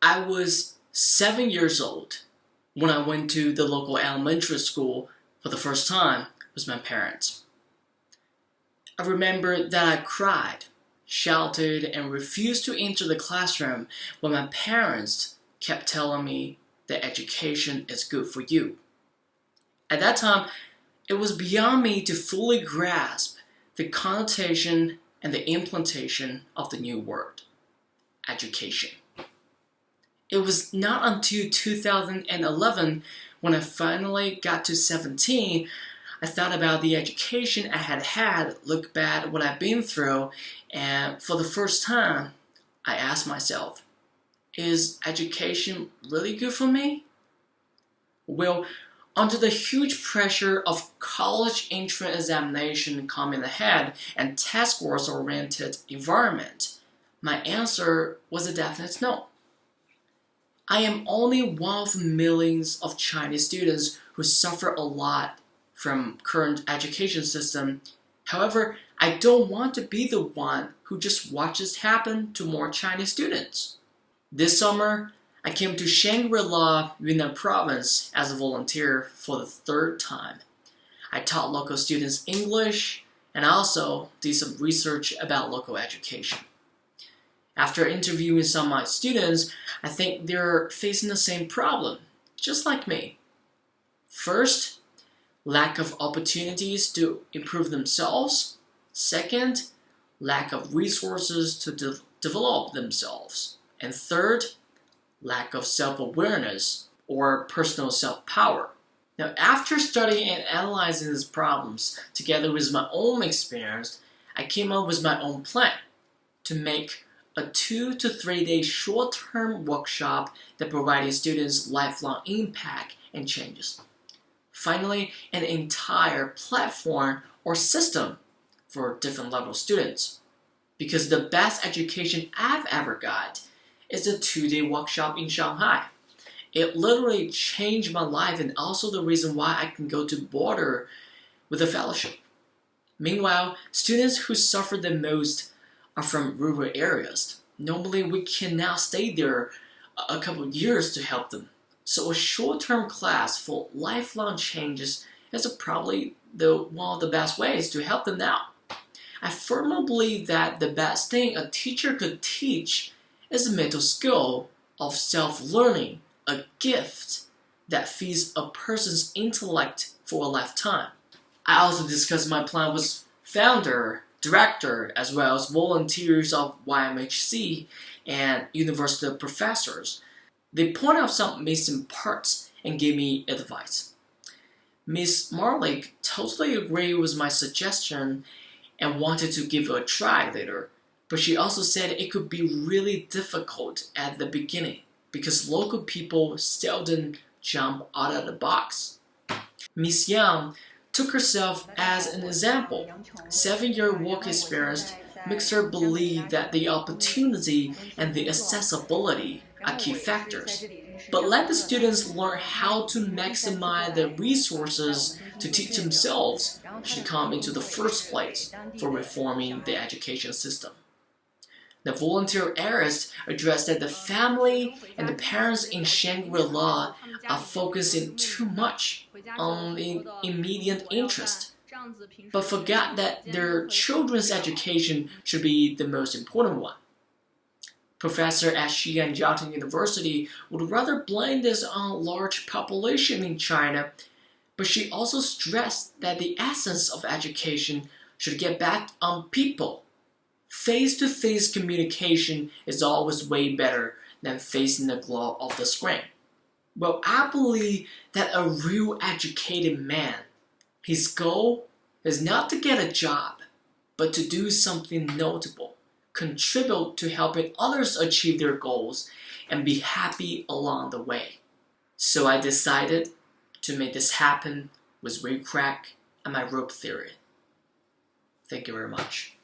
I was 7 years old when I went to the local elementary school for the first time with my parents. I remember that I cried, shouted, and refused to enter the classroom when my parents kept telling me that education is good for you. At that time, it was beyond me to fully grasp the connotation and the implementation of the new word, education. It was not until 2011 when I finally got to 17, I thought about the education I had, looked back at what I've been through, and for the first time, I asked myself, is education really good for me? Well, under the huge pressure of college entrance examination coming ahead and test scores-oriented environment, my answer was a definite no. I am only one of millions of Chinese students who suffer a lot from current education system. However, I don't want to be the one who just watches happen to more Chinese students. This summer, I came to Shangri-La, Yunnan Province as a volunteer for the third time. I taught local students English and also did some research about local education. After interviewing some of my students, I think they're facing the same problem, just like me. First, lack of opportunities to improve themselves. Second, lack of resources to develop themselves. And third, lack of self-awareness or personal self-power. Now, after studying and analyzing these problems together with my own experience, I came up with my own plan to make a 2 to 3 day short-term workshop that provided students lifelong impact and changes. Finally, an entire platform or system for different level students. Because the best education I've ever got is a 2-day workshop in Shanghai. It literally changed my life and also the reason why I can go to border with a fellowship. Meanwhile, students who suffer the most are from rural areas. Normally, we can now stay there a couple of years to help them. So a short-term class for lifelong changes is probably one of the best ways to help them now. I firmly believe that the best thing a teacher could teach is the mental skill of self-learning, a gift that feeds a person's intellect for a lifetime. I also discussed my plan with founder, director, as well as volunteers of YMHC and university professors. They point out some missing parts and gave me advice. Ms. Marlick totally agreed with my suggestion and wanted to give it a try later, but she also said it could be really difficult at the beginning because local people seldom jump out of the box. Ms. Yang took herself as an example. 7-year work experience makes her believe that the opportunity and the accessibility are key factors. But let the students learn how to maximize the resources to teach themselves should come into the first place for reforming the education system. The volunteer heiress addressed that the family and the parents in Shangri-La are focusing too much on the immediate interest, but forgot that their children's education should be the most important one. Professor at Xi'an University would rather blame this on large population in China, but she also stressed that the essence of education should get back on people. Face-to-face communication is always way better than facing the glow of the screen. Well, I believe that a real educated man, his goal is not to get a job, but to do something notable, contribute to helping others achieve their goals, and be happy along the way. So I decided to make this happen with Ray Crack and my rope theory. Thank you very much.